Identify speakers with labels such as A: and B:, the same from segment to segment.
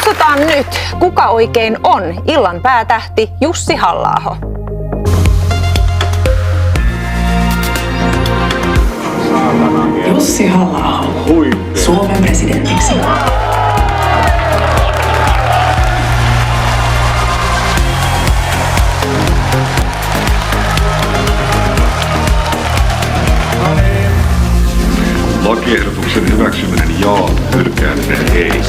A: Katsotaan nyt, kuka oikein on illan päätähti Jussi Halla-aho.
B: Jussi Halla-aho Suomen presidentiksi.
C: Lakiehdotuksen hyväksyminen jaa, hylkääminen ei.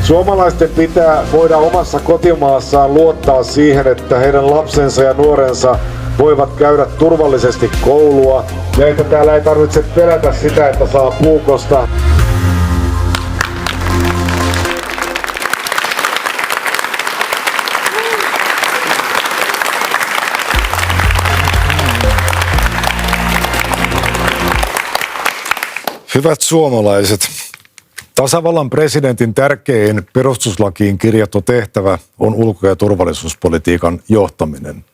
D: Suomalaisten pitää voida omassa kotimaassaan luottaa siihen, että heidän lapsensa ja nuorensa voivat käydä turvallisesti koulua ja että täällä ei tarvitse pelätä sitä, että saa puukosta.
E: Hyvät suomalaiset, tasavallan presidentin tärkein perustuslakiin kirjattu tehtävä on ulko- ja turvallisuuspolitiikan johtaminen.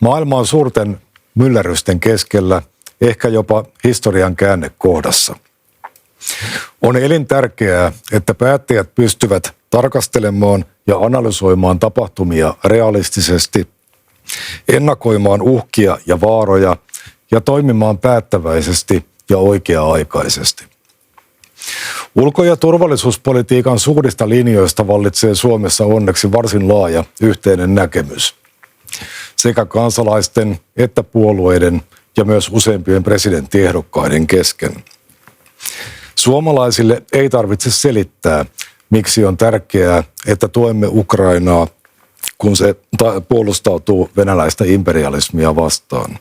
E: Maailma on suurten myllerrysten keskellä, ehkä jopa historian käännekohdassa. On elintärkeää, että päättäjät pystyvät tarkastelemaan ja analysoimaan tapahtumia realistisesti, ennakoimaan uhkia ja vaaroja ja toimimaan päättäväisesti ja oikea-aikaisesti. Ulko- ja turvallisuuspolitiikan suurista linjoista vallitsee Suomessa onneksi varsin laaja yhteinen näkemys. Sekä kansalaisten että puolueiden ja myös useimpien presidenttiehdokkaiden kesken. Suomalaisille ei tarvitse selittää, miksi on tärkeää, että tuemme Ukrainaa, kun se puolustautuu venäläistä imperialismia vastaan.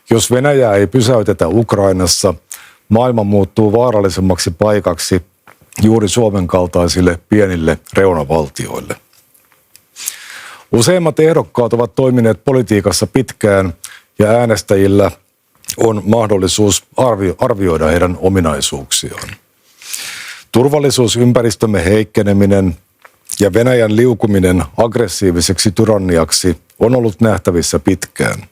E: Jos Venäjää ei pysäytetä Ukrainassa, maailma muuttuu vaarallisemmaksi paikaksi juuri Suomen kaltaisille pienille reunavaltioille. Useimmat ehdokkaat ovat toimineet politiikassa pitkään ja äänestäjillä on mahdollisuus arvioida heidän ominaisuuksiaan. Turvallisuusympäristömme heikkeneminen ja Venäjän liukuminen aggressiiviseksi tyranniaksi on ollut nähtävissä pitkään.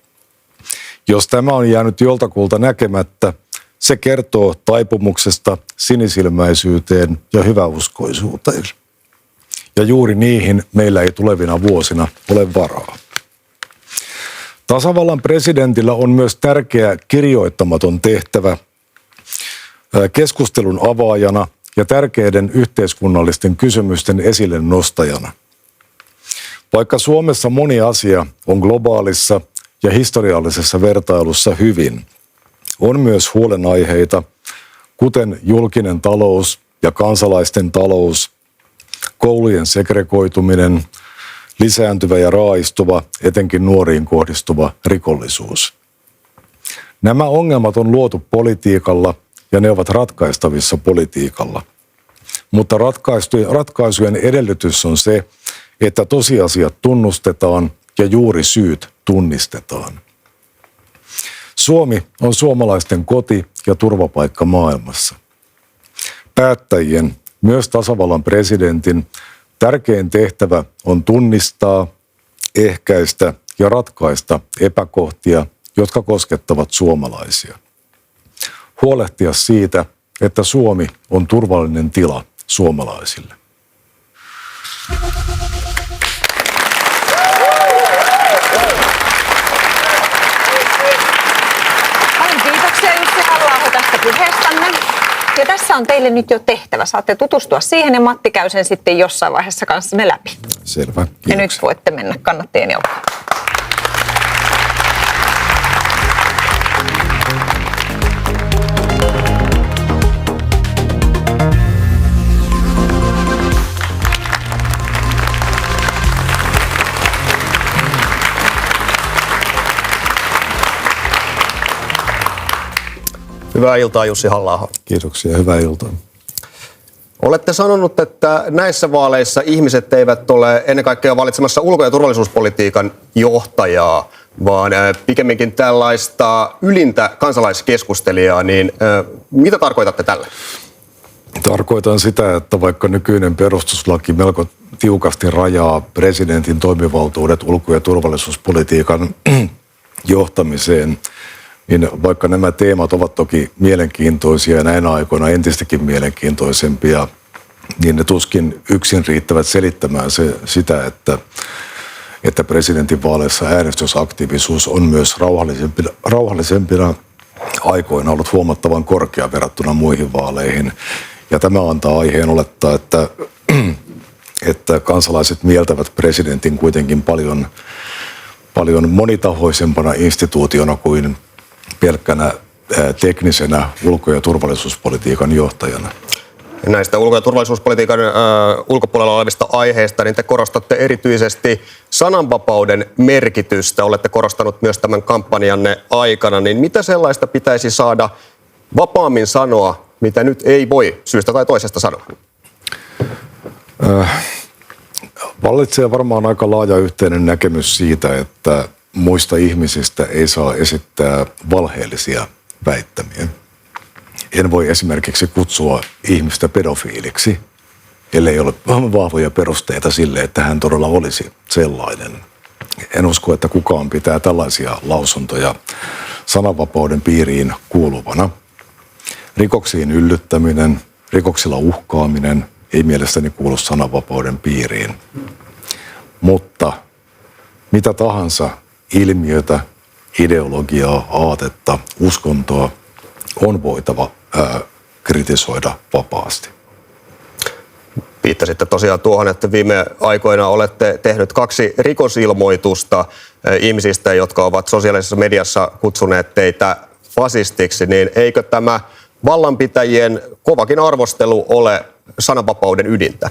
E: Jos tämä on jäänyt joltakulta näkemättä, se kertoo taipumuksesta sinisilmäisyyteen ja hyväuskoisuuteen. Ja juuri niihin meillä ei tulevina vuosina ole varaa. Tasavallan presidentillä on myös tärkeä kirjoittamaton tehtävä keskustelun avaajana ja tärkeiden yhteiskunnallisten kysymysten esille nostajana. Vaikka Suomessa moni asia on globaalissa ja historiallisessa vertailussa hyvin, on myös huolenaiheita, kuten julkinen talous ja kansalaisten talous, koulujen segregoituminen, lisääntyvä ja raaistuva, etenkin nuoriin kohdistuva rikollisuus. Nämä ongelmat on luotu politiikalla ja ne ovat ratkaistavissa politiikalla. Mutta ratkaisujen edellytys on se, että tosiasiat tunnustetaan ja juurisyyt tunnistetaan. Suomi on suomalaisten koti ja turvapaikka maailmassa. Päättäjien, myös tasavallan presidentin, tärkein tehtävä on tunnistaa, ehkäistä ja ratkaista epäkohtia, jotka koskettavat suomalaisia. Huolehtia siitä, että Suomi on turvallinen tila suomalaisille.
A: Puheestanne. Ja tässä on teille nyt jo tehtävä. Saatte tutustua siihen ja Matti käy sen sitten jossain vaiheessa kanssanne läpi.
E: Selvä. Kiitoksia.
A: Ja nyt voitte mennä kannattajien joukkoon.
F: Hyvää iltaa, Jussi Halla-aho.
E: Kiitoksia, hyvää iltaa.
F: Olette sanonut, että näissä vaaleissa ihmiset eivät ole ennen kaikkea valitsemassa ulko- ja turvallisuuspolitiikan johtajaa, vaan pikemminkin tällaista ylintä kansalaiskeskustelijaa. Niin mitä tarkoitatte tällä?
E: Tarkoitan sitä, että vaikka nykyinen perustuslaki melko tiukasti rajaa presidentin toimivaltuudet ulko- ja turvallisuuspolitiikan johtamiseen, niin vaikka nämä teemat ovat toki mielenkiintoisia ja näinä aikoina entistäkin mielenkiintoisempia, niin ne tuskin yksin riittävät selittämään sitä, että presidentinvaaleissa äänestysaktiivisuus on myös rauhallisempina aikoina ollut huomattavan korkea verrattuna muihin vaaleihin. Ja tämä antaa aiheen olettaa, että kansalaiset mieltävät presidentin kuitenkin paljon monitahoisempana instituutiona kuin pelkkänä teknisenä ulko- ja turvallisuuspolitiikan johtajana.
F: Näistä ulko- ja turvallisuuspolitiikan ulkopuolella olevista aiheista, niin te korostatte erityisesti sananvapauden merkitystä. Olette korostanut myös tämän kampanjanne aikana. Niin mitä sellaista pitäisi saada vapaammin sanoa, mitä nyt ei voi syystä tai toisesta sanoa?
E: Vallitsee varmaan aika laaja yhteinen näkemys siitä, että muista ihmisistä ei saa esittää valheellisia väittämiä. En voi esimerkiksi kutsua ihmistä pedofiiliksi, ellei ole vahvoja perusteita sille, että hän todella olisi sellainen. En usko, että kukaan pitää tällaisia lausuntoja sananvapauden piiriin kuuluvana. Rikoksiin yllyttäminen, rikoksilla uhkaaminen ei mielestäni kuulu sananvapauden piiriin. Mutta mitä tahansa ilmiötä, ideologiaa, aatetta, uskontoa on voitava kritisoida vapaasti.
F: Viittasitte tosiaan tuohon, että viime aikoina olette tehnyt 2 rikosilmoitusta ihmisistä, jotka ovat sosiaalisessa mediassa kutsuneet teitä fasistiksi, niin eikö tämä vallanpitäjien kovakin arvostelu ole sananvapauden ydintä?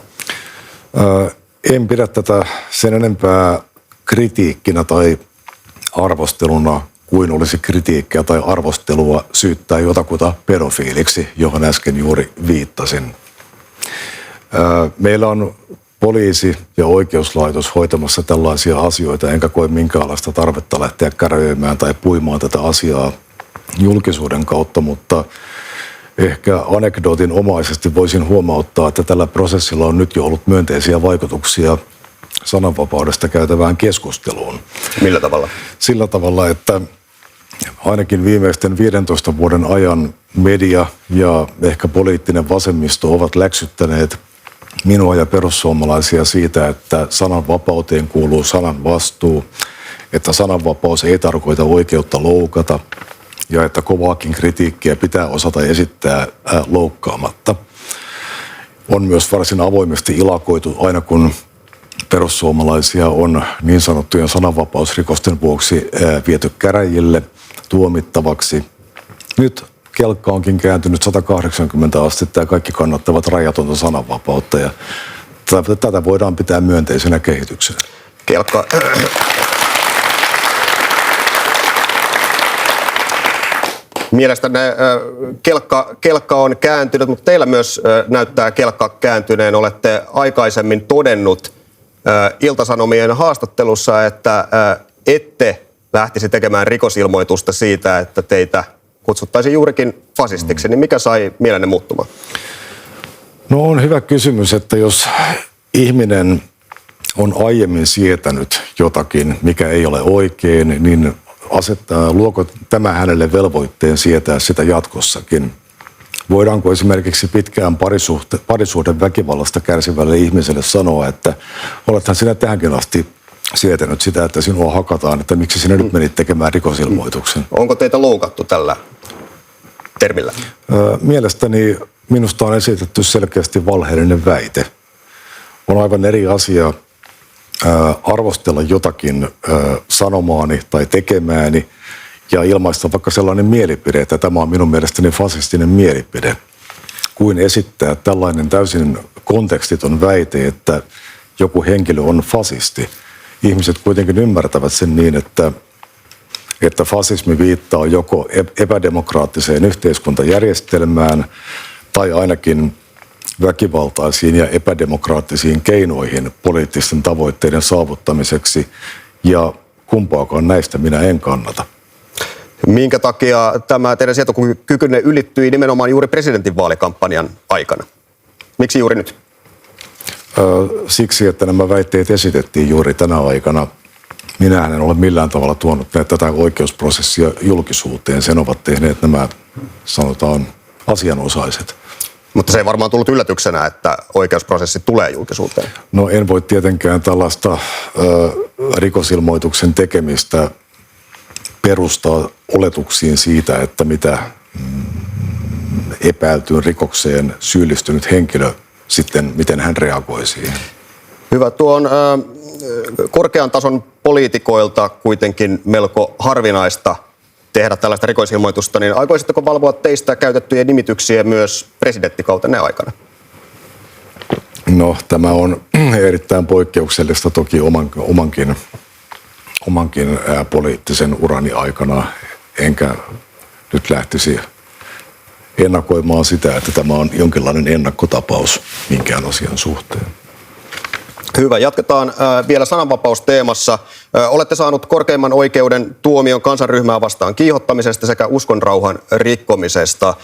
E: En pidä tätä sen enempää kritiikkinä tai arvosteluna kuin olisi kritiikkiä tai arvostelua syyttää jotakuta pedofiiliksi, johon äsken juuri viittasin. Meillä on poliisi ja oikeuslaitos hoitamassa tällaisia asioita, enkä koe minkäänlaista tarvetta lähteä käröimään tai puimaan tätä asiaa julkisuuden kautta, mutta ehkä anekdootin omaisesti voisin huomauttaa, että tällä prosessilla on nyt jo ollut myönteisiä vaikutuksia sananvapaudesta käytävään keskusteluun.
F: Millä tavalla?
E: Sillä tavalla, että ainakin viimeisten 15 vuoden ajan media ja ehkä poliittinen vasemmisto ovat läksyttäneet minua ja perussuomalaisia siitä, että sananvapauteen kuuluu sanan vastuu, että sananvapaus ei tarkoita oikeutta loukata ja että kovaakin kritiikkiä pitää osata esittää loukkaamatta. On myös varsin avoimesti ilakoitu aina kun perussuomalaisia on niin sanottujen sananvapausrikosten vuoksi viety käräjille tuomittavaksi. Nyt kelkka onkin kääntynyt 180 astetta ja kaikki kannattavat rajatonta sananvapautta ja tätä voidaan pitää myönteisenä kehityksenä.
F: Mielestäni kelkka on kääntynyt, mutta teillä myös näyttää kelkka kääntyneen. Olette aikaisemmin todennut Ilta-Sanomien haastattelussa, että ette lähtisi tekemään rikosilmoitusta siitä, että teitä kutsuttaisiin juurikin fasistiksi. Niin mikä sai mielenne muuttumaan?
E: No on hyvä kysymys, että jos ihminen on aiemmin sietänyt jotakin, mikä ei ole oikein, niin luoko tämä hänelle velvoitteen sietää sitä jatkossakin? Voidaanko esimerkiksi pitkään parisuhteen väkivallasta kärsivälle ihmiselle sanoa, että olethan sinä tähänkin asti sietänyt sitä, että sinua hakataan, että miksi sinä nyt menit tekemään rikosilmoituksen?
F: Onko teitä loukattu tällä termillä?
E: Mielestäni minusta on esitetty selkeästi valheellinen väite. On aivan eri asia arvostella jotakin sanomaani tai tekemääni ja ilmaista vaikka sellainen mielipide, että tämä on minun mielestäni fasistinen mielipide, kuin esittää tällainen täysin kontekstiton väite, että joku henkilö on fasisti. Ihmiset kuitenkin ymmärtävät sen niin, että fasismi viittaa joko epädemokraattiseen yhteiskuntajärjestelmään tai ainakin väkivaltaisiin ja epädemokraattisiin keinoihin poliittisten tavoitteiden saavuttamiseksi, ja kumpaakaan näistä minä en kannata.
F: Minkä takia tämä teidän sietokykynne ylittyi nimenomaan juuri presidentinvaalikampanjan aikana? Miksi juuri nyt?
E: Siksi, että nämä väitteet esitettiin juuri tänä aikana. Minähän en ole millään tavalla tuonut tätä oikeusprosessia julkisuuteen. Sen ovat tehneet nämä, sanotaan, asianosaiset.
F: Mutta se ei varmaan tullut yllätyksenä, että oikeusprosessi tulee julkisuuteen.
E: No en voi tietenkään tällaista rikosilmoituksen tekemistä perustaa oletuksiin siitä, että mitä epäiltyyn rikokseen syyllistynyt henkilö sitten, miten hän reagoi siihen.
F: Hyvä. Tuo on korkean tason poliitikoilta kuitenkin melko harvinaista tehdä tällaista rikosilmoitusta, niin aikoisitteko valvoa teistä käytettyjä nimityksiä myös presidenttikautenne aikana?
E: No, tämä on erittäin poikkeuksellista toki omankin poliittisen urani aikana, enkä nyt lähtisi ennakoimaan sitä, että tämä on jonkinlainen ennakkotapaus minkään asian suhteen.
F: Hyvä. Jatketaan vielä sananvapausteemassa. Olette saanut korkeimman oikeuden tuomion kansanryhmää vastaan kiihottamisesta sekä uskonrauhan rikkomisesta.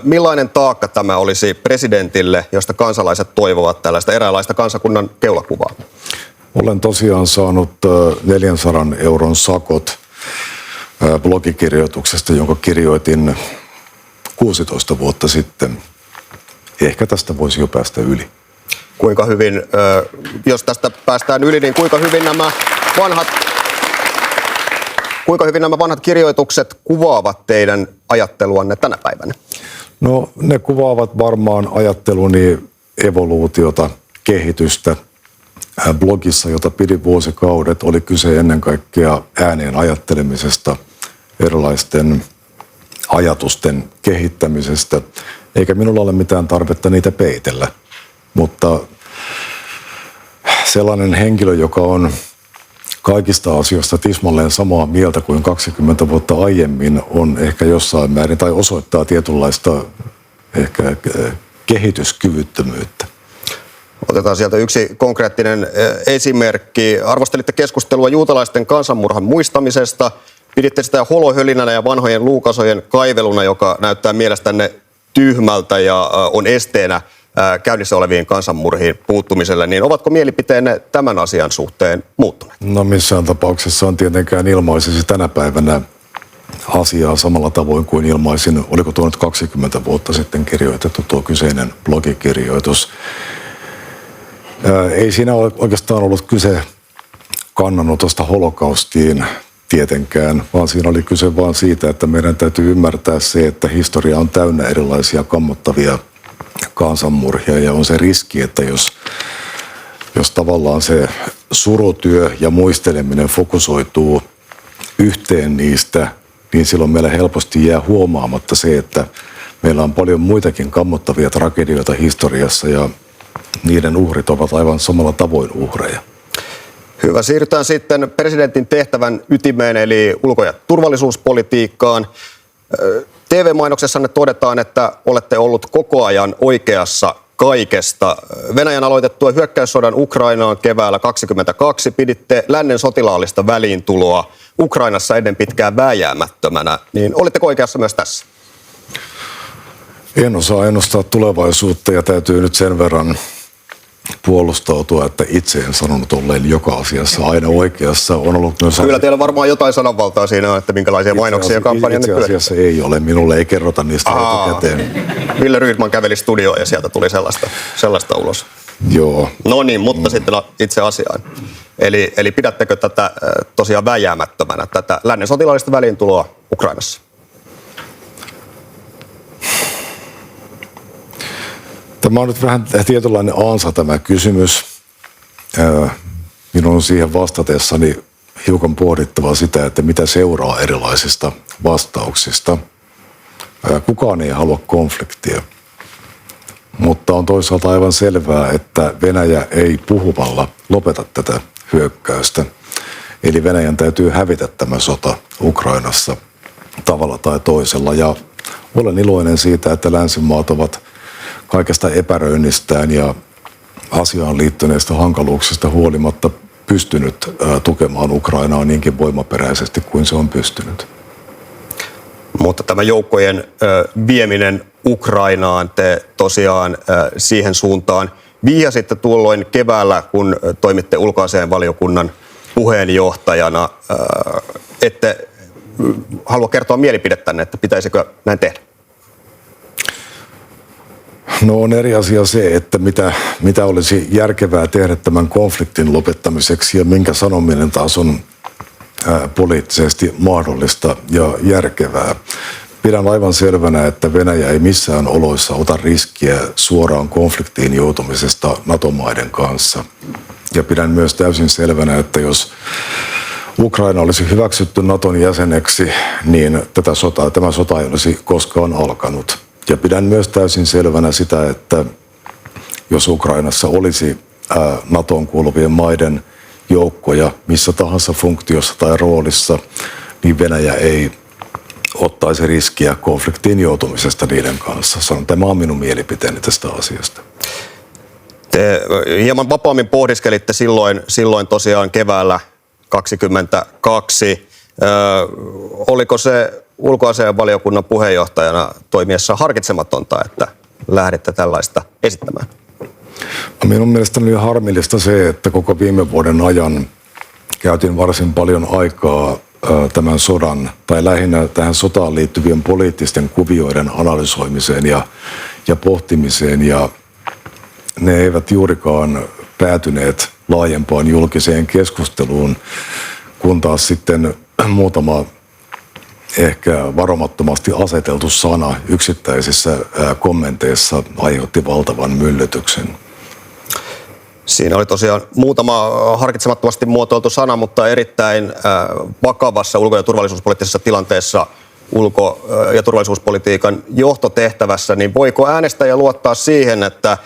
F: Millainen taakka tämä olisi presidentille, josta kansalaiset toivovat tällaista eräänlaista kansakunnan keulakuvaa?
E: Olen tosiaan saanut 400 euron sakot blogikirjoituksesta, jonka kirjoitin 16 vuotta sitten. Ehkä tästä voisi jo päästä yli.
F: Kuinka hyvin, jos tästä päästään yli, niin kuinka hyvin nämä vanhat kirjoitukset kuvaavat teidän ajatteluanne tänä päivänä?
E: No, ne kuvaavat varmaan ajatteluni evoluutiota, kehitystä. Blogissa, jota pidin vuosikaudet, oli kyse ennen kaikkea ääneen ajattelemisesta, erilaisten ajatusten kehittämisestä, eikä minulla ole mitään tarvetta niitä peitellä. Mutta sellainen henkilö, joka on kaikista asioista tismalleen samaa mieltä kuin 20 vuotta aiemmin, on ehkä jossain määrin tai osoittaa tietynlaista ehkä kehityskyvyttömyyttä.
F: Otetaan sieltä yksi konkreettinen esimerkki. Arvostelitte keskustelua juutalaisten kansanmurhan muistamisesta. Piditte sitä holohölinänä ja vanhojen luukasojen kaiveluna, joka näyttää mielestänne tyhmältä ja on esteenä käynnissä oleviin kansanmurhiin puuttumiselle. Niin ovatko mielipiteenne tämän asian suhteen muuttuneet?
E: No missään tapauksessa on tietenkään ilmaisisi tänä päivänä asiaa samalla tavoin kuin ilmaisin, oliko tuo nyt 20 vuotta sitten kirjoitettu tuo kyseinen blogikirjoitus. Ei siinä ole oikeastaan ollut kyse kannanotosta holokaustiin tietenkään, vaan siinä oli kyse vain siitä, että meidän täytyy ymmärtää se, että historia on täynnä erilaisia kammottavia kansanmurhia ja on se riski, että jos tavallaan se surutyö ja muisteleminen fokusoituu yhteen niistä, niin silloin meillä helposti jää huomaamatta se, että meillä on paljon muitakin kammottavia tragedioita historiassa ja niiden uhrit ovat aivan samalla tavoin uhreja.
F: Hyvä. Siirrytään sitten presidentin tehtävän ytimeen, eli ulko- ja turvallisuuspolitiikkaan. TV-mainoksessanne todetaan, että olette ollut koko ajan oikeassa kaikesta. Venäjän aloitettua hyökkäyssodan Ukrainaan keväällä 2022 piditte lännen sotilaallista väliintuloa Ukrainassa ennen pitkään vääjäämättömänä. Niin olitteko oikeassa myös tässä?
E: En osaa ennustaa tulevaisuutta ja täytyy nyt sen verran puolustautua, että itse en sanonut olleen joka asiassa aina oikeassa. On ollut myös
F: kyllä teillä varmaan jotain sananvaltaa siinä, että minkälaisia mainoksia ja kampanjanne
E: itse asiassa ei ole. Minulle ei kerrota niistä etukäteen.
F: Ville Rydman käveli studioon ja sieltä tuli sellaista ulos.
E: Joo.
F: No niin, mutta sitten itse asiaan. Eli pidättekö tätä tosiaan vääjäämättömänä, tätä lännen sotilaallista väliintuloa Ukrainassa?
E: Tämä on nyt vähän tietynlainen ansa tämä kysymys. Minun on siihen vastatessani hiukan pohdittava sitä, että mitä seuraa erilaisista vastauksista. Kukaan ei halua konfliktia, mutta on toisaalta aivan selvää, että Venäjä ei puhumalla lopeta tätä hyökkäystä. Eli Venäjän täytyy hävitä tämä sota Ukrainassa tavalla tai toisella. Ja olen iloinen siitä, että länsimaat ovat kaikesta epäröinnistään ja asiaan liittyneistä hankaluuksista huolimatta pystynyt tukemaan Ukrainaa niinkin voimaperäisesti kuin se on pystynyt.
F: Mutta tämä joukkojen vieminen Ukrainaan, te tosiaan siihen suuntaan vihjasitte tuolloin keväällä, kun toimitte ulkoasiainvaliokunnan puheenjohtajana. Ette halua kertoa mielipidettänne, että pitäisikö näin tehdä?
E: No on eri asia se, että mitä olisi järkevää tehdä tämän konfliktin lopettamiseksi ja minkä sanominen taas on poliittisesti mahdollista ja järkevää. Pidän aivan selvänä, että Venäjä ei missään oloissa ota riskiä suoraan konfliktiin joutumisesta NATO-maiden kanssa. Ja pidän myös täysin selvänä, että jos Ukraina olisi hyväksytty NATOn jäseneksi, niin tämä sota ei olisi koskaan alkanut. Ja pidän myös täysin selvänä sitä, että jos Ukrainassa olisi NATOon kuuluvien maiden joukkoja missä tahansa funktiossa tai roolissa, niin Venäjä ei ottaisi riskiä konfliktiin joutumisesta niiden kanssa. Tämä on minun mielipiteeni tästä asiasta.
F: Te hieman vapaammin pohdiskelitte silloin tosiaan keväällä 2022. Oliko se ulkoasiainvaliokunnan puheenjohtajana toimiessa harkitsematonta, että lähdette tällaista esittämään?
E: Minun mielestäni oli harmillista se, että koko viime vuoden ajan käytin varsin paljon aikaa tämän sodan, tai lähinnä tähän sotaan liittyvien poliittisten kuvioiden analysoimiseen ja pohtimiseen, ja ne eivät juurikaan päätyneet laajempaan julkiseen keskusteluun, kun taas sitten muutama ehkä varomattomasti aseteltu sana yksittäisissä kommenteissa aiheutti valtavan myllytyksen.
F: Siinä oli tosiaan muutama harkitsemattomasti muotoiltu sana, mutta erittäin vakavassa ulko- ja turvallisuuspoliittisessa tilanteessa ulko- ja turvallisuuspolitiikan johtotehtävässä, niin voiko äänestäjä luottaa siihen, että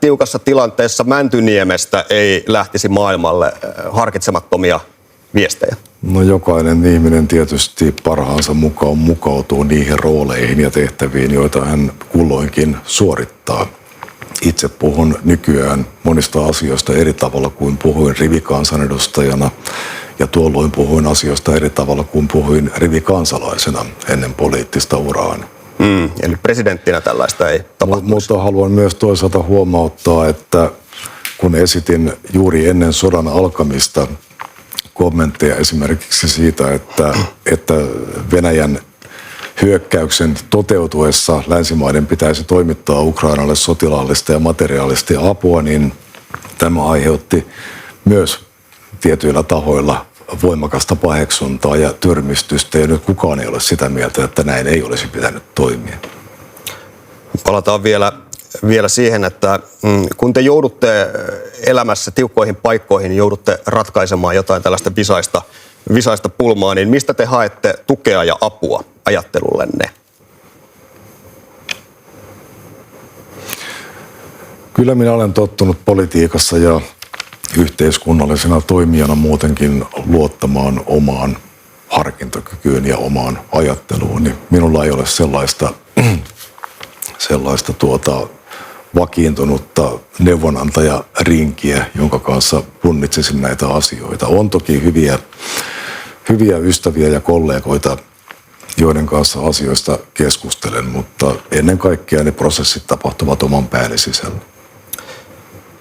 F: tiukassa tilanteessa Mäntyniemestä ei lähtisi maailmalle harkitsemattomia viestejä?
E: No jokainen ihminen tietysti parhaansa mukaan mukautuu niihin rooleihin ja tehtäviin, joita hän kulloinkin suorittaa. Itse puhun nykyään monista asioista eri tavalla kuin puhuin rivikansanedustajana, ja tuolloin puhuin asioista eri tavalla kuin puhuin rivikansalaisena ennen poliittista uraani.
F: Eli presidenttinä tällaista ei tapahtuisi.
E: Mutta haluan myös toisaalta huomauttaa, että kun esitin juuri ennen sodan alkamista kommentteja esimerkiksi siitä, että Venäjän hyökkäyksen toteutuessa länsimaiden pitäisi toimittaa Ukrainalle sotilaallista ja materiaalista apua, niin tämä aiheutti myös tietyillä tahoilla voimakasta paheksuntaa ja tyrmistystä, ja nyt kukaan ei ole sitä mieltä, että näin ei olisi pitänyt toimia.
F: Palataan vielä siihen, että kun te joudutte elämässä tiukkoihin paikkoihin, joudutte ratkaisemaan jotain tällaista visaista pulmaa, niin mistä te haette tukea ja apua ajattelullenne?
E: Kyllä minä olen tottunut politiikassa ja yhteiskunnallisena toimijana muutenkin luottamaan omaan harkintakykyyn ja omaan ajatteluun. Niin minulla ei ole sellaista vakiintunutta neuvonantajarinkiä, jonka kanssa punnitsisin näitä asioita. On toki hyviä ystäviä ja kollegoita, joiden kanssa asioista keskustelen, mutta ennen kaikkea ne prosessit tapahtuvat oman pääni sisällä.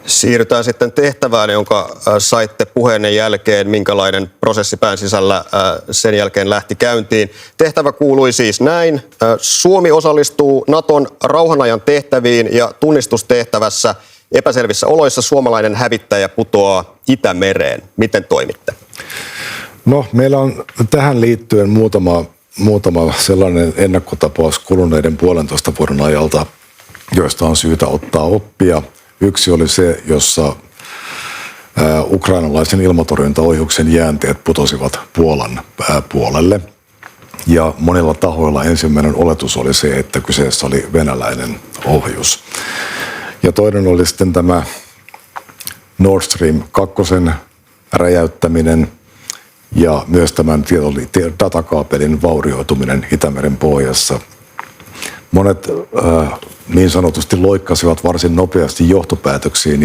F: Siirrytään sitten tehtävään, jonka saitte puheenne jälkeen. Minkälainen prosessi pään sisällä sen jälkeen lähti käyntiin? Tehtävä kuului siis näin. Suomi osallistuu Naton rauhanajan tehtäviin ja tunnistustehtävässä epäselvissä oloissa suomalainen hävittäjä putoaa Itämereen. Miten toimitte?
E: No, meillä on tähän liittyen muutama sellainen ennakkotapaus kuluneiden 1,5 vuoden ajalta, joista on syytä ottaa oppia. Yksi oli se, jossa ukrainalaisen ilmatorjuntaohjuksen jäänteet putosivat Puolan puolelle. Ja monilla tahoilla ensimmäinen oletus oli se, että kyseessä oli venäläinen ohjus. Ja toinen oli sitten tämä Nord Stream 2 räjäyttäminen ja myös tämän datakaapelin vaurioituminen Itämeren pohjassa. Monet niin sanotusti loikkasivat varsin nopeasti johtopäätöksiin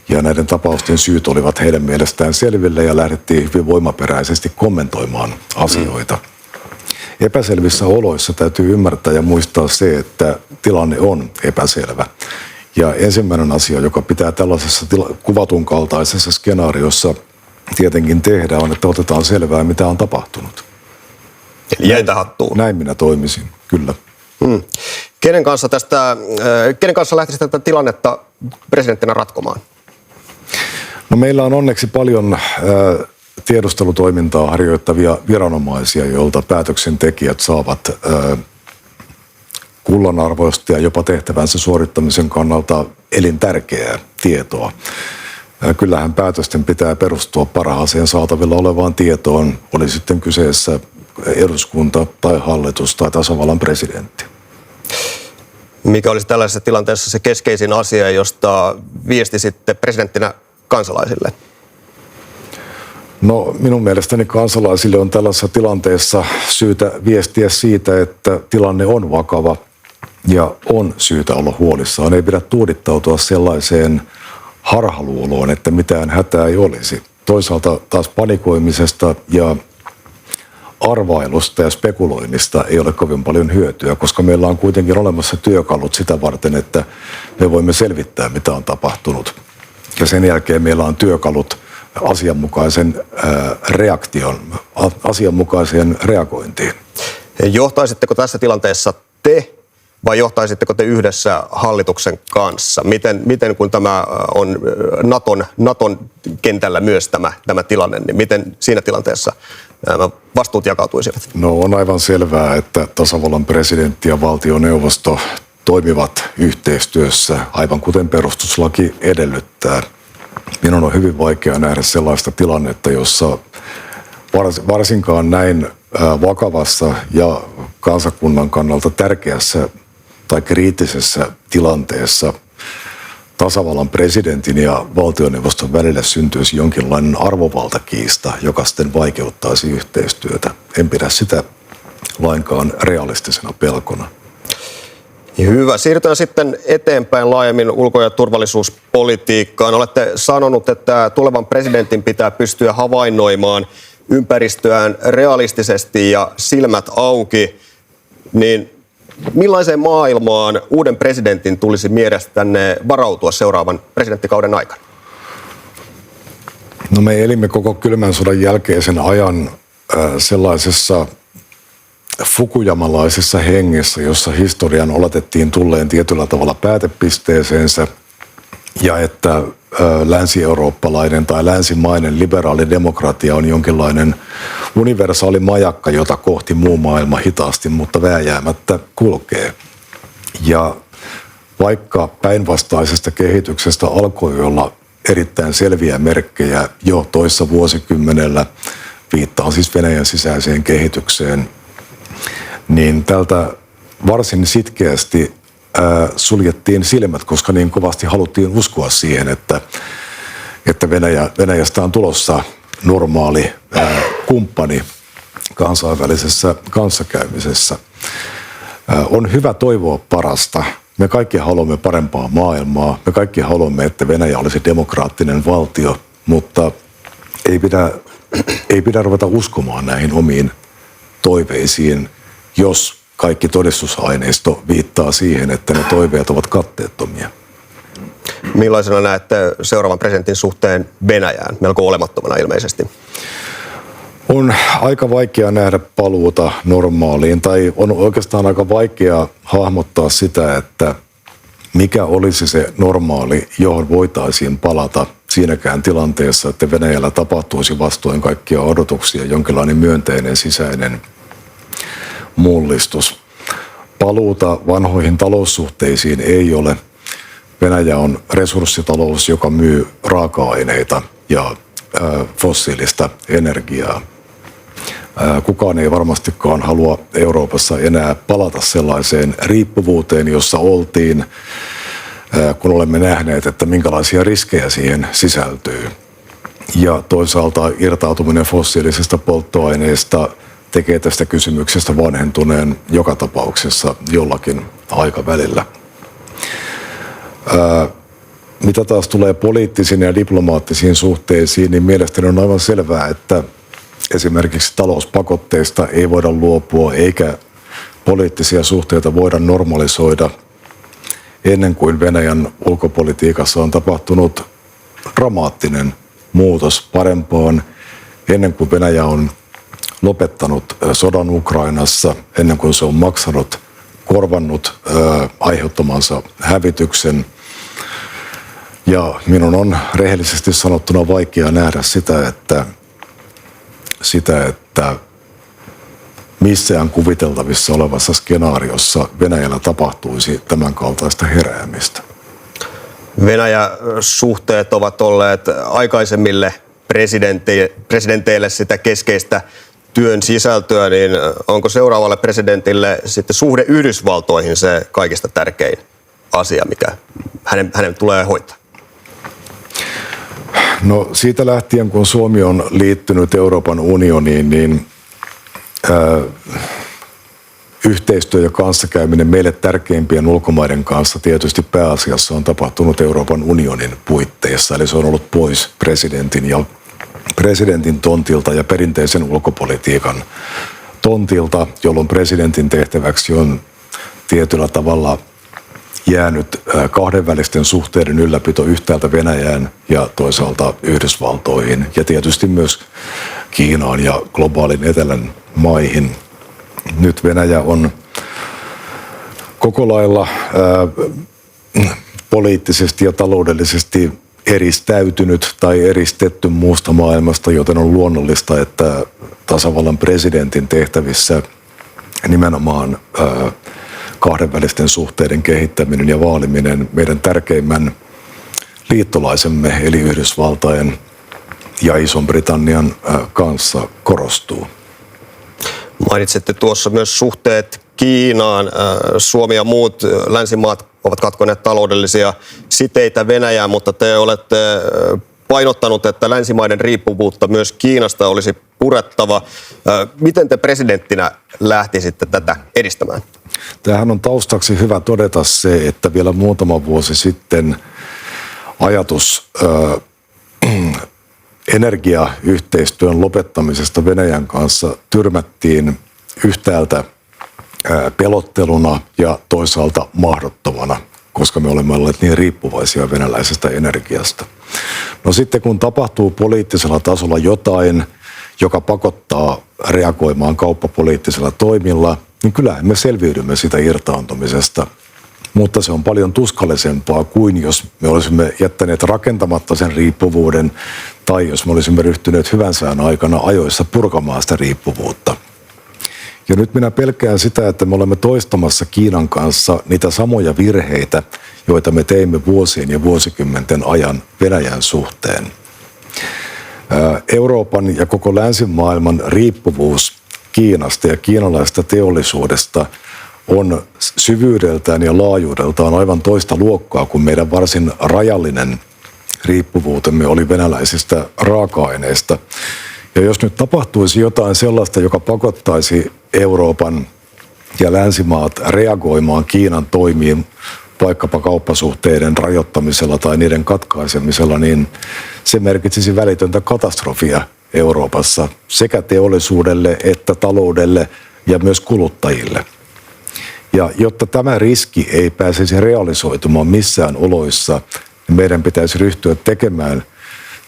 E: ja näiden tapausten syyt olivat heidän mielestään selville ja lähdettiin hyvin voimaperäisesti kommentoimaan asioita. epäselvissä oloissa täytyy ymmärtää ja muistaa se, että tilanne on epäselvä. Ja ensimmäinen asia, joka pitää tällaisessa kuvatun kaltaisessa skenaariossa tietenkin tehdä, on, että otetaan selvää, mitä on tapahtunut.
F: Eli jäitä hattuun.
E: Näin minä toimisin, kyllä.
F: Kenen kanssa lähtisi tätä tilannetta presidenttinä ratkomaan?
E: No, meillä on onneksi paljon tiedustelutoimintaa harjoittavia viranomaisia, joilta päätöksentekijät saavat kullanarvoista ja jopa tehtävänsä suorittamisen kannalta elintärkeää tietoa. Kyllähän päätösten pitää perustua parhaaseen saatavilla olevaan tietoon, oli sitten kyseessä eduskunta tai hallitus tai tasavallan presidentti.
F: Mikä olisi tällaisessa tilanteessa se keskeisin asia, josta viestisitte presidenttinä kansalaisille?
E: No, minun mielestäni kansalaisille on tällaisessa tilanteessa syytä viestiä siitä, että tilanne on vakava ja on syytä olla huolissaan. Ei pidä tuudittautua sellaiseen harhaluuloon, että mitään hätää ei olisi. Toisaalta taas panikoimisesta ja arvailusta ja spekuloinnista ei ole kovin paljon hyötyä, koska meillä on kuitenkin olemassa työkalut sitä varten, että me voimme selvittää, mitä on tapahtunut. Ja sen jälkeen meillä on työkalut asianmukaisen asianmukaiseen reagointiin.
F: Johtaisitteko tässä tilanteessa te vai johtaisitteko te yhdessä hallituksen kanssa? Miten kun tämä on Naton kentällä myös tämä tilanne, niin miten siinä tilanteessa nämä vastuut jakautuisivat?
E: No, on aivan selvää, että tasavallan presidentti ja valtioneuvosto toimivat yhteistyössä, aivan kuten perustuslaki edellyttää. Minun on hyvin vaikea nähdä sellaista tilannetta, jossa varsinkaan näin vakavassa ja kansakunnan kannalta tärkeässä tai kriittisessä tilanteessa tasavallan presidentin ja valtioneuvoston välillä syntyisi jonkinlainen arvovaltakiista, joka sitten vaikeuttaisi yhteistyötä. En pidä sitä lainkaan realistisena pelkona.
F: Hyvä. Siirrytään sitten eteenpäin laajemmin ulko- ja turvallisuuspolitiikkaan. Olette sanonut, että tulevan presidentin pitää pystyä havainnoimaan ympäristöään realistisesti ja silmät auki. Niin millaiseen maailmaan uuden presidentin tulisi mielestänne varautua seuraavan presidenttikauden aikana?
E: No, me elimme koko kylmän sodan jälkeisen ajan sellaisessa fukuyamalaisessa hengessä, jossa historian oletettiin tulleen tietyllä tavalla päätepisteeseensä ja että länsi-eurooppalainen tai länsimainen liberaali demokratia on jonkinlainen universaali majakka, jota kohti muu maailma hitaasti, mutta vääjäämättä kulkee. Ja vaikka päinvastaisesta kehityksestä alkoi olla erittäin selviä merkkejä jo toissa vuosikymmenellä, viittaan siis Venäjän sisäiseen kehitykseen, niin tältä varsin sitkeästi suljettiin silmät, koska niin kovasti haluttiin uskoa siihen, että Venäjästä on tulossa normaali kumppani kansainvälisessä kanssakäymisessä. On hyvä toivoa parasta. Me kaikki haluamme parempaa maailmaa. Me kaikki haluamme, että Venäjä olisi demokraattinen valtio, mutta ei pidä ruveta uskomaan näihin omiin toiveisiin, jos kaikki todistusaineisto viittaa siihen, että ne toiveet ovat katteettomia.
F: Millaisena näette seuraavan presidentin suhteen Venäjään? Melko olemattomana ilmeisesti.
E: On aika vaikea nähdä paluuta normaaliin, tai on oikeastaan aika vaikea hahmottaa sitä, että mikä olisi se normaali, johon voitaisiin palata siinäkään tilanteessa, että Venäjällä tapahtuisi vastoin kaikkia odotuksia jonkinlainen myönteinen sisäinen mullistus. Paluuta vanhoihin taloussuhteisiin ei ole. Venäjä on resurssitalous, joka myy raaka-aineita ja fossiilista energiaa. Kukaan ei varmastikaan halua Euroopassa enää palata sellaiseen riippuvuuteen, jossa oltiin, kun olemme nähneet, että minkälaisia riskejä siihen sisältyy. Ja toisaalta irtautuminen fossiilisista polttoaineista tekee tästä kysymyksestä vanhentuneen joka tapauksessa jollakin aikavälillä. Mitä taas tulee poliittisiin ja diplomaattisiin suhteisiin, niin mielestäni on aivan selvää, esimerkiksi talouspakotteista ei voida luopua eikä poliittisia suhteita voida normalisoida ennen kuin Venäjän ulkopolitiikassa on tapahtunut dramaattinen muutos parempaan, ennen kuin Venäjä on lopettanut sodan Ukrainassa, ennen kuin se on korvannut aiheuttamansa hävityksen. Ja minun on rehellisesti sanottuna vaikea nähdä sitä, että missään kuviteltavissa olevassa skenaariossa Venäjällä tapahtuisi tämän kaltaista heräämistä.
F: Venäjä-suhteet ovat olleet aikaisemmille presidenteille sitä keskeistä työn sisältöä, niin onko seuraavalle presidentille sitten suhde Yhdysvaltoihin se kaikista tärkein asia, mikä hänen tulee hoitaa?
E: No siitä lähtien, kun Suomi on liittynyt Euroopan unioniin, niin yhteistyö ja kanssakäyminen meille tärkeimpien ulkomaiden kanssa tietysti pääasiassa on tapahtunut Euroopan unionin puitteissa. Eli se on ollut pois presidentin tontilta ja perinteisen ulkopolitiikan tontilta, jolloin presidentin tehtäväksi on tietyllä tavalla jäänyt kahdenvälisten suhteiden ylläpito yhtäältä Venäjään ja toisaalta Yhdysvaltoihin ja tietysti myös Kiinaan ja globaalin etelän maihin. Nyt Venäjä on koko lailla poliittisesti ja taloudellisesti eristäytynyt tai eristetty muusta maailmasta, joten on luonnollista, että tasavallan presidentin tehtävissä nimenomaan kahdenvälisten suhteiden kehittäminen ja vaaliminen meidän tärkeimmän liittolaisemme eli Yhdysvaltain ja Ison-Britannian kanssa korostuu.
F: Mainitsitte tuossa myös suhteet Kiinaan. Suomi ja muut länsimaat ovat katkoneet taloudellisia siteitä Venäjään, mutta te olette painottanut, että länsimaiden riippuvuutta myös Kiinasta olisi purettava. Miten te presidenttinä lähtisitte tätä edistämään?
E: Tähän on taustaksi hyvä todeta se, että vielä muutama vuosi sitten ajatus energiayhteistyön lopettamisesta Venäjän kanssa tyrmättiin yhtäältä pelotteluna ja toisaalta mahdottomana, koska me olemme olleet niin riippuvaisia venäläisestä energiasta. No sitten kun tapahtuu poliittisella tasolla jotain, joka pakottaa reagoimaan kauppapoliittisilla toimilla, niin kyllähän me selviydymme sitä irtaantumisesta. Mutta se on paljon tuskallisempaa kuin jos me olisimme jättäneet rakentamatta sen riippuvuuden tai jos me olisimme ryhtyneet hyvän sään aikana ajoissa purkamaan sitä riippuvuutta. Ja nyt minä pelkään sitä, että me olemme toistamassa Kiinan kanssa niitä samoja virheitä, joita me teimme vuosien ja vuosikymmenten ajan Venäjän suhteen. Euroopan ja koko länsimaailman riippuvuus Kiinasta ja kiinalaisesta teollisuudesta on syvyydeltään ja laajuudeltaan aivan toista luokkaa kuin meidän varsin rajallinen riippuvuutemme oli venäläisistä raaka-aineista. Ja jos nyt tapahtuisi jotain sellaista, joka pakottaisi Euroopan ja länsimaat reagoimaan Kiinan toimiin vaikkapa kauppasuhteiden rajoittamisella tai niiden katkaisemisella, niin se merkitsisi välitöntä katastrofia Euroopassa sekä teollisuudelle että taloudelle ja myös kuluttajille. Ja jotta tämä riski ei pääsisi realisoitumaan missään oloissa, niin meidän pitäisi ryhtyä tekemään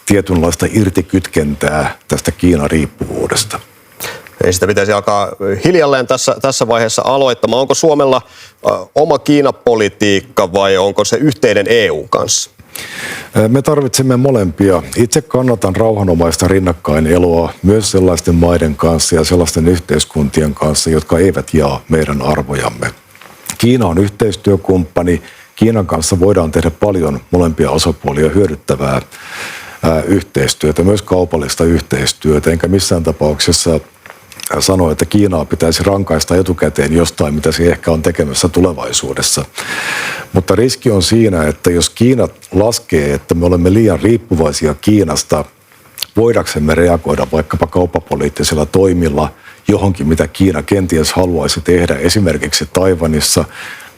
E: tietynlaista irtikytkentää tästä Kiinan riippuvuudesta.
F: Ei sitä pitäisi alkaa hiljalleen tässä vaiheessa aloittamaan. Onko Suomella oma Kiina-politiikka vai onko se yhteinen EU:n kanssa?
E: Me tarvitsemme molempia. Itse kannatan rauhanomaista rinnakkaineloa myös sellaisten maiden kanssa ja sellaisten yhteiskuntien kanssa, jotka eivät jaa meidän arvojamme. Kiina on yhteistyökumppani. Kiinan kanssa voidaan tehdä paljon molempia osapuolia hyödyttävää yhteistyötä, myös kaupallista yhteistyötä, enkä missään tapauksessa sano, että Kiinaa pitäisi rankaista etukäteen jostain, mitä se ehkä on tekemässä tulevaisuudessa. Mutta riski on siinä, että jos Kiina laskee, että me olemme liian riippuvaisia Kiinasta, voidaksemme reagoida vaikkapa kauppapoliittisilla toimilla johonkin, mitä Kiina kenties haluaisi tehdä esimerkiksi Taiwanissa,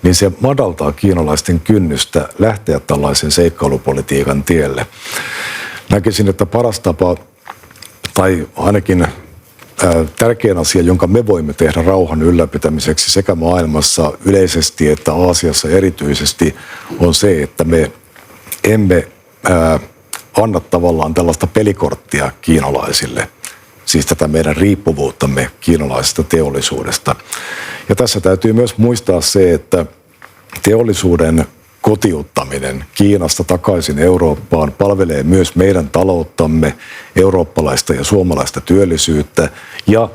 E: niin se madaltaa kiinalaisten kynnystä lähteä tällaisen seikkailupolitiikan tielle. Näkisin, että paras tapa, tai ainakin tärkein asia, jonka me voimme tehdä rauhan ylläpitämiseksi sekä maailmassa yleisesti että Aasiassa erityisesti, on se, että me emme anna tavallaan tällaista pelikorttia kiinalaisille, siis tätä meidän riippuvuuttamme kiinalaisesta teollisuudesta. Ja tässä täytyy myös muistaa se, että teollisuuden kotiuttaminen Kiinasta takaisin Eurooppaan palvelee myös meidän talouttamme, eurooppalaista ja suomalaista työllisyyttä, ja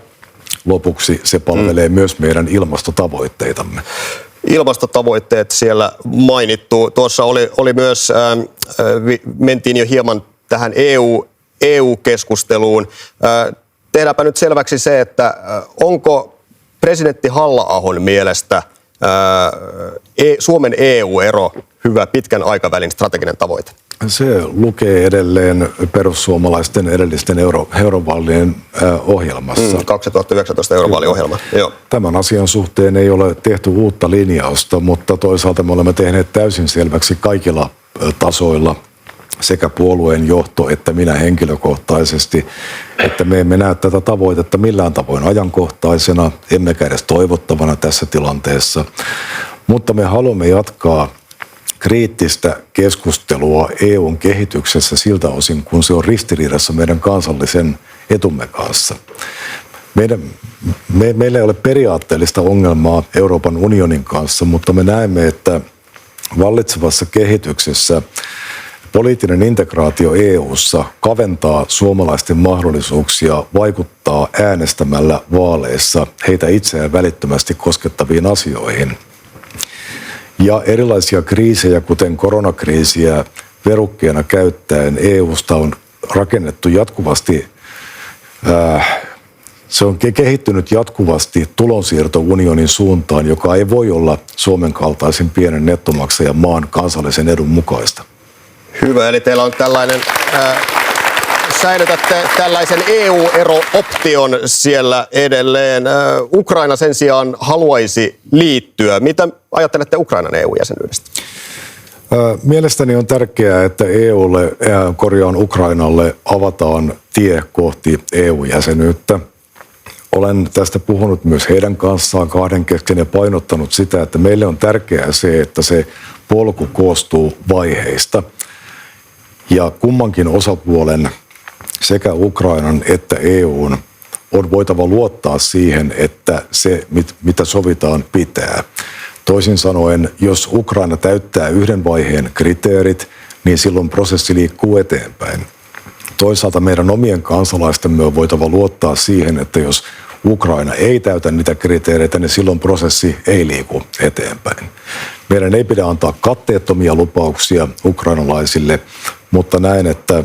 E: lopuksi se palvelee myös meidän ilmastotavoitteitamme.
F: Ilmastotavoitteet siellä mainittu. Tuossa oli myös, mentiin jo hieman tähän EU-keskusteluun. Tehdäänpä nyt selväksi se, että onko presidentti Halla-ahon mielestä Suomen EU-ero hyvä pitkän aikavälin strateginen tavoite?
E: Se lukee edelleen perussuomalaisten edellisten eurovaalien ohjelmassa.
F: 2019 eurovaaliohjelma, joo.
E: Tämän asian suhteen ei ole tehty uutta linjausta, mutta toisaalta me olemme tehneet täysin selväksi kaikilla tasoilla, sekä puolueen johto että minä henkilökohtaisesti, että me emme näe tätä tavoitetta millään tavoin ajankohtaisena, emmekä edes toivottavana tässä tilanteessa, mutta me haluamme jatkaa kriittistä keskustelua EUn kehityksessä siltä osin, kun se on ristiriidassa meidän kansallisen etumme kanssa. Meillä ei ole periaatteellista ongelmaa Euroopan unionin kanssa, mutta me näemme, että vallitsevassa kehityksessä poliittinen integraatio EU:ssa kaventaa suomalaisten mahdollisuuksia vaikuttaa äänestämällä vaaleissa heitä itseään välittömästi koskettaviin asioihin. Ja erilaisia kriisejä, kuten koronakriisiä verukkeena käyttäen, EU:sta on rakennettu jatkuvasti, se on kehittynyt jatkuvasti tulonsiirtounionin suuntaan, joka ei voi olla Suomen kaltaisen pienen nettomaksajan maan kansallisen edun mukaista.
F: Hyvä, eli teillä on tällainen, säilytätte tällaisen EU-ero-option siellä edelleen. Ukraina sen sijaan haluaisi liittyä. Mitä ajattelette Ukrainan EU-jäsenyydestä?
E: Mielestäni on tärkeää, että Ukrainalle avataan tie kohti EU-jäsenyyttä. Olen tästä puhunut myös heidän kanssaan kahden kesken ja painottanut sitä, että meille on tärkeää se, että se polku koostuu vaiheista. Ja kummankin osapuolen, sekä Ukrainan että EUn, on voitava luottaa siihen, että se, mitä sovitaan, pitää. Toisin sanoen, jos Ukraina täyttää yhden vaiheen kriteerit, niin silloin prosessi liikkuu eteenpäin. Toisaalta meidän omien kansalaistemme on voitava luottaa siihen, että jos Ukraina ei täytä niitä kriteereitä, niin silloin prosessi ei liiku eteenpäin. Meidän ei pidä antaa katteettomia lupauksia ukrainalaisille, mutta näen, että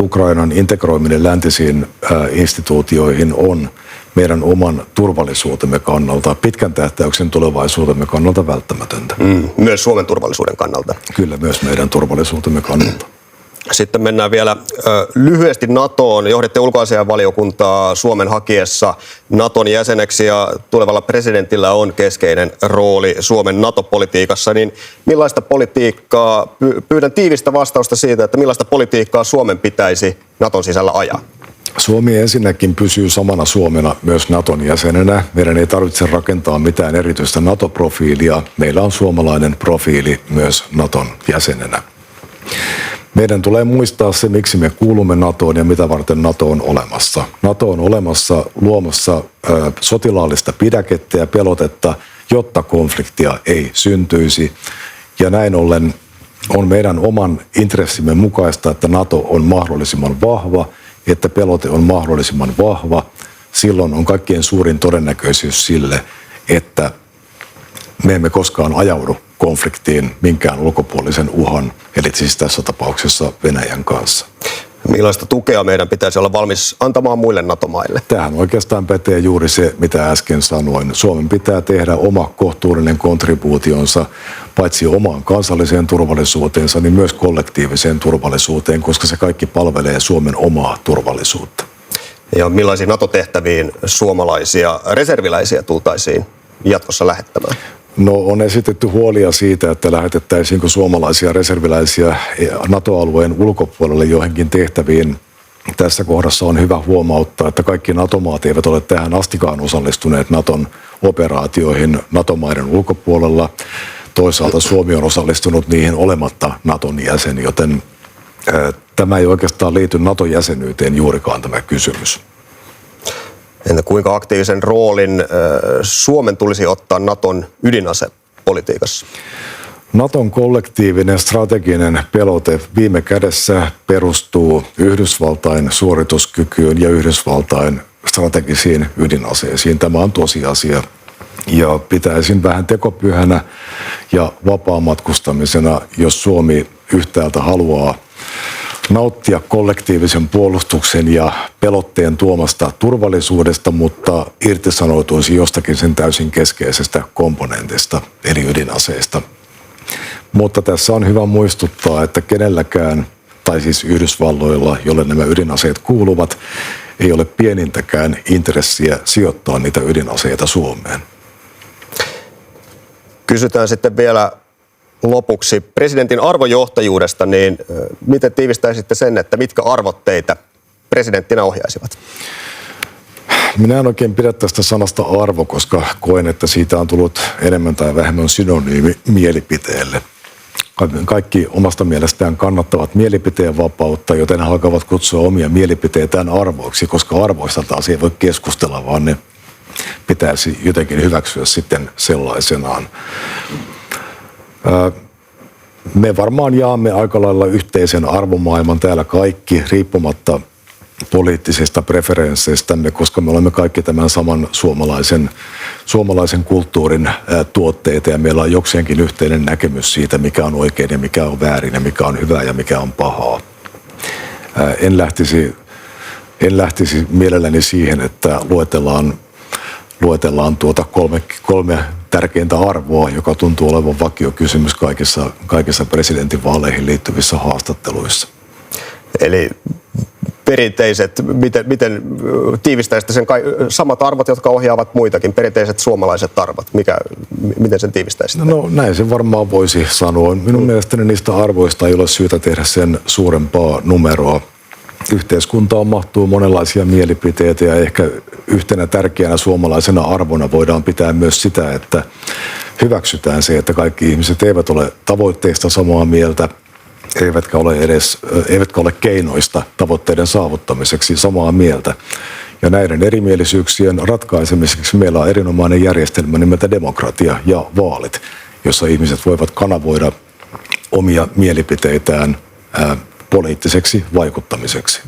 E: Ukrainan integroiminen läntisiin instituutioihin on meidän oman turvallisuutemme kannalta, pitkän tähtäyksen tulevaisuutemme kannalta välttämätöntä.
F: Myös Suomen turvallisuuden kannalta.
E: Kyllä, myös meidän turvallisuutemme kannalta.
F: Sitten mennään vielä lyhyesti NATOon. Johditte ulkoasiainvaliokuntaa Suomen hakiessa NATOn jäseneksi ja tulevalla presidentillä on keskeinen rooli Suomen NATO-politiikassa. Niin millaista politiikkaa, pyydän tiivistä vastausta siitä, että millaista politiikkaa Suomen pitäisi NATOn sisällä ajaa?
E: Suomi ensinnäkin pysyy samana Suomena myös NATOn jäsenenä. Meidän ei tarvitse rakentaa mitään erityistä NATO-profiilia. Meillä on suomalainen profiili myös NATOn jäsenenä. Meidän tulee muistaa se, miksi me kuulumme NATOon ja mitä varten NATO on olemassa. NATO on olemassa luomassa sotilaallista pidäkettä ja pelotetta, jotta konfliktia ei syntyisi. Ja näin ollen on meidän oman intressimme mukaista, että NATO on mahdollisimman vahva, että pelote on mahdollisimman vahva. Silloin on kaikkein suurin todennäköisyys sille, että me emme koskaan ajaudu konfliktiin minkään ulkopuolisen uhan, eli siis tässä tapauksessa Venäjän kanssa.
F: Millaista tukea meidän pitäisi olla valmis antamaan muille NATO-maille?
E: Tähän oikeastaan pätee juuri se, mitä äsken sanoin. Suomen pitää tehdä oma kohtuullinen kontribuutionsa paitsi omaan kansalliseen turvallisuuteensa, niin myös kollektiiviseen turvallisuuteen, koska se kaikki palvelee Suomen omaa turvallisuutta.
F: Ja millaisiin NATO-tehtäviin suomalaisia reserviläisiä tultaisiin jatkossa lähettämään?
E: No, on esitetty huolia siitä, että lähetettäisiinkö suomalaisia reserviläisiä NATO-alueen ulkopuolelle johonkin tehtäviin. tässä kohdassa on hyvä huomauttaa, että kaikki NATO-maat eivät ole tähän astikaan osallistuneet Naton operaatioihin NATO-maiden ulkopuolella. Toisaalta Suomi on osallistunut niihin olematta Naton jäsen, joten tämä ei oikeastaan liity NATO-jäsenyyteen juurikaan tämä kysymys.
F: Entä kuinka aktiivisen roolin Suomen tulisi ottaa Naton ydinasepolitiikassa?
E: Naton kollektiivinen strateginen pelote viime kädessä perustuu Yhdysvaltain suorituskykyyn ja Yhdysvaltain strategisiin ydinaseisiin. Tämä on tosiasia. Ja pitäisin vähän tekopyhänä ja vapaamatkustamisena, jos Suomi yhtäältä haluaa nauttia kollektiivisen puolustuksen ja pelotteen tuomasta turvallisuudesta, mutta irtisanoutuisi jostakin sen täysin keskeisestä komponentista, eli ydinaseista. Mutta tässä on hyvä muistuttaa, että kenelläkään, tai siis Yhdysvalloilla, jolle nämä ydinaseet kuuluvat, ei ole pienintäkään intressiä sijoittaa niitä ydinaseita Suomeen.
F: Kysytään sitten vielä lopuksi presidentin arvojohtajuudesta, niin miten tiivistäisitte sen, että mitkä arvot teitä presidenttinä ohjaisivat?
E: Minä en oikein pidä tästä sanasta arvo, koska koen, että siitä on tullut enemmän tai vähemmän synonyymi mielipiteelle. Kaikki omasta mielestään kannattavat mielipiteen vapautta, joten he alkavat kutsua omia mielipiteitään arvoiksi, koska arvoista taas ei voi keskustella, vaan ne pitäisi jotenkin hyväksyä sitten sellaisenaan. Me varmaan jaamme aika lailla yhteisen arvomaailman täällä kaikki, riippumatta poliittisista preferensseistämme, koska me olemme kaikki tämän saman suomalaisen kulttuurin tuotteita ja meillä on jokseenkin yhteinen näkemys siitä, mikä on oikein ja mikä on väärin ja mikä on hyvää ja mikä on pahaa. En lähtisi mielelläni siihen, että luetellaan tuota kolme tärkeintä arvoa, joka tuntuu olevan vakiokysymys kaikissa presidentinvaaleihin liittyvissä haastatteluissa.
F: Eli perinteiset, miten tiivistäisitte sen samat arvot, jotka ohjaavat muitakin, perinteiset suomalaiset arvot, miten sen tiivistäisitte?
E: No näin se varmaan voisi sanoa. Minun mielestäni niistä arvoista ei ole syytä tehdä sen suurempaa numeroa. Yhteiskuntaan mahtuu monenlaisia mielipiteitä ja ehkä yhtenä tärkeänä suomalaisena arvona voidaan pitää myös sitä, että hyväksytään se, että kaikki ihmiset eivät ole tavoitteista samaa mieltä, eivätkä ole keinoista tavoitteiden saavuttamiseksi samaa mieltä. Ja näiden erimielisyyksien ratkaisemiseksi meillä on erinomainen järjestelmä nimeltä demokratia ja vaalit, jossa ihmiset voivat kanavoida omia mielipiteitään poliittiseksi vaikuttamiseksi.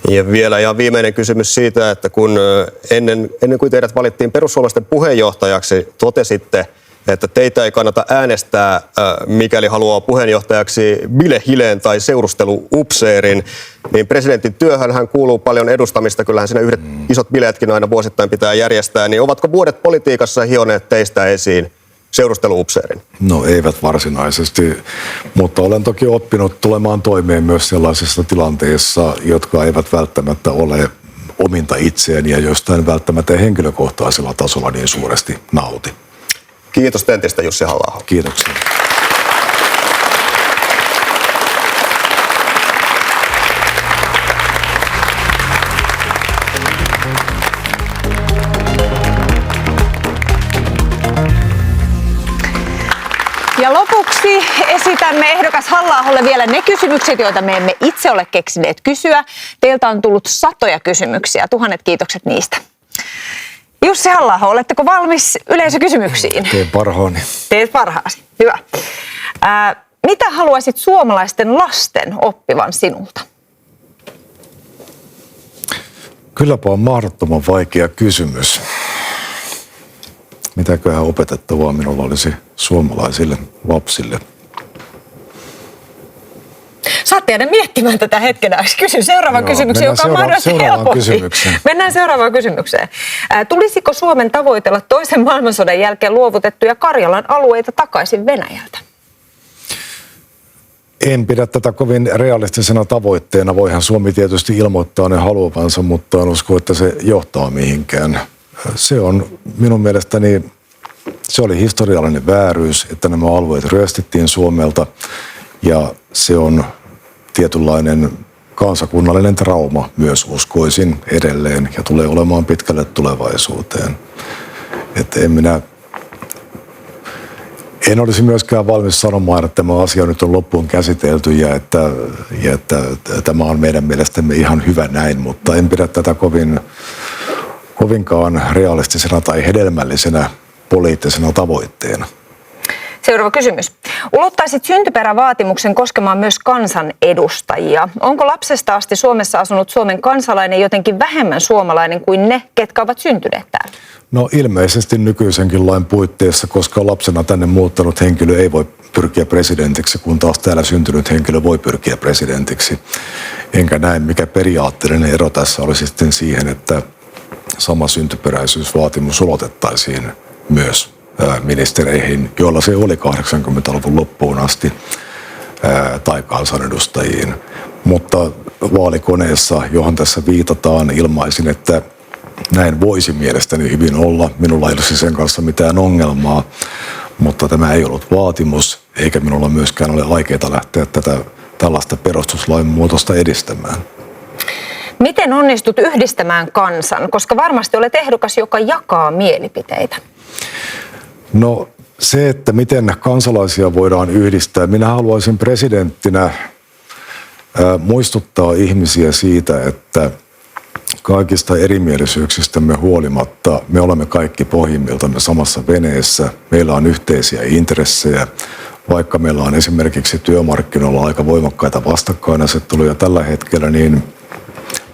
F: Ja vielä ihan viimeinen kysymys siitä, että kun ennen kuin teidät valittiin perussuomalaisten puheenjohtajaksi, totesitte, että teitä ei kannata äänestää, mikäli haluaa puheenjohtajaksi bilehileen tai seurusteluupseerin, niin presidentin työhön hän kuuluu paljon edustamista, kyllähän siinä yhdet isot bileetkin aina vuosittain pitää järjestää, niin ovatko vuodet politiikassa hioneet teistä esiin seurusteluupseerin?
E: No eivät varsinaisesti, mutta olen toki oppinut tulemaan toimeen myös sellaisissa tilanteissa, jotka eivät välttämättä ole ominta itseäni ja joista en välttämättä henkilökohtaisella tasolla niin suuresti nauti.
F: Kiitos tentistä, Jussi Halla-aho.
E: Kiitoksia.
A: Ja lopuksi esitämme ehdokas Halla-aholle vielä ne kysymykset, joita me emme itse ole keksineet kysyä. Teiltä on tullut satoja kysymyksiä. Tuhannet kiitokset niistä. Jussi Halla-aho, oletteko valmis yleisökysymyksiin?
E: Teen parhaani.
A: Teet parhaasi. Hyvä. Mitä haluaisit suomalaisten lasten oppivan sinulta?
E: Kylläpä on mahdottoman vaikea kysymys. Mitäköhän opetettavaa minulla olisi suomalaisille lapsille?
A: Saat jäädä miettimään tätä hetkenä. Kysyn seuraavan kysymyksen, joka on mahdollisesti helpompi. Mennään seuraavaan kysymykseen. Tulisiko Suomen tavoitella toisen maailmansodan jälkeen luovutettuja Karjalan alueita takaisin Venäjältä?
E: En pidä tätä kovin realistisena tavoitteena. Voihan Suomi tietysti ilmoittaa ne haluavansa, mutta en usko, että se johtaa mihinkään. Se on minun mielestäni, se oli historiallinen vääryys, että nämä alueet ryöstettiin Suomelta ja se on tietynlainen kansakunnallinen trauma myös, uskoisin edelleen, ja tulee olemaan pitkälle tulevaisuuteen. Että en olisi myöskään valmis sanomaan, että tämä asia nyt on loppuun käsitelty ja että tämä on meidän mielestämme ihan hyvä näin, mutta en pidä tätä kovinkaan realistisena tai hedelmällisenä poliittisena tavoitteena.
A: Seuraava kysymys. Ulottaisit syntyperävaatimuksen koskemaan myös kansanedustajia. Onko lapsesta asti Suomessa asunut Suomen kansalainen jotenkin vähemmän suomalainen kuin ne, ketkä ovat syntyneet täällä?
E: No ilmeisesti nykyisenkin lain puitteissa, koska lapsena tänne muuttanut henkilö ei voi pyrkiä presidentiksi, kun taas täällä syntynyt henkilö voi pyrkiä presidentiksi. Enkä näe, mikä periaatteellinen ero tässä olisi sitten siihen, että sama syntyperäisyysvaatimus ulotettaisiin myös ministereihin, joilla se oli 80-luvun loppuun asti, tai kansanedustajiin. Mutta vaalikoneessa, johon tässä viitataan, ilmaisin, että näin voisi mielestäni hyvin olla. Minulla ei olisi sen kanssa mitään ongelmaa, mutta tämä ei ollut vaatimus, eikä minulla myöskään ole aikeita lähteä tällaista perustuslain muutosta edistämään.
A: Miten onnistut yhdistämään kansan, koska varmasti olet ehdokas, joka jakaa mielipiteitä?
E: No se, että miten kansalaisia voidaan yhdistää. Minä haluaisin presidenttinä muistuttaa ihmisiä siitä, että kaikista erimielisyyksistämme huolimatta me olemme kaikki pohjimmiltamme samassa veneessä. Meillä on yhteisiä intressejä, vaikka meillä on esimerkiksi työmarkkinoilla aika voimakkaita vastakkainasetteluja tällä hetkellä, niin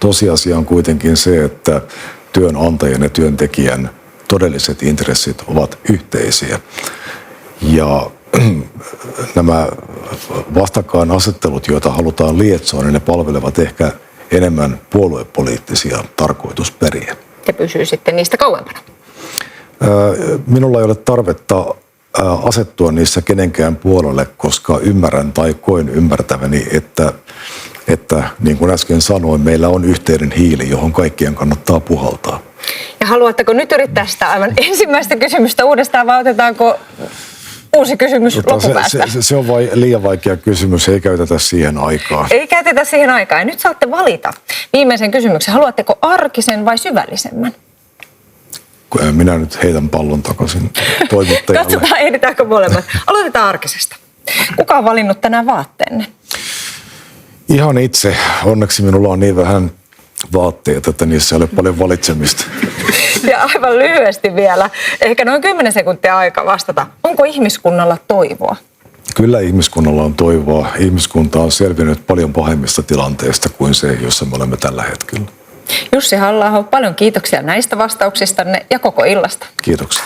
E: tosiasia on kuitenkin se, että työnantajan ja työntekijän todelliset intressit ovat yhteisiä. Ja nämä vastakkainasettelut, joita halutaan lietsoa, niin ne palvelevat ehkä enemmän puoluepoliittisia tarkoitusperiä.
A: Ja pysyy sitten niistä kauempana.
E: Minulla ei ole tarvetta asettua niissä kenenkään puolelle, koska ymmärrän tai koen ymmärtäväni, että niin kuin äsken sanoin, meillä on yhteinen hiili, johon kaikkien kannattaa puhaltaa.
A: Ja haluatteko nyt yrittää sitä aivan ensimmäistä kysymystä uudestaan, vai otetaanko uusi kysymys loppupäästä?
E: Se on liian vaikea kysymys, ei käytetä siihen aikaa.
A: Ei käytetä siihen aikaa. Ja nyt saatte valita viimeisen kysymyksen. Haluatteko arkisen vai syvällisemmän?
E: Minä nyt heitän pallon takaisin toimittajalle.
A: Katsotaan, ehditäänkö molemmat. Aloitetaan arkisesta. Kuka on valinnut tänään vaatteenne?
E: Ihan itse. Onneksi minulla on niin vähän vaatteet, että niissä ei ole paljon valitsemista.
A: Ja aivan lyhyesti vielä, ehkä noin 10 sekuntia aika vastata. Onko ihmiskunnalla toivoa?
E: Kyllä ihmiskunnalla on toivoa. Ihmiskunta on selvinnyt paljon pahemmista tilanteista kuin se, jossa me olemme tällä hetkellä.
A: Jussi Halla-aho, paljon kiitoksia näistä vastauksistanne ja koko illasta.
E: Kiitoksia.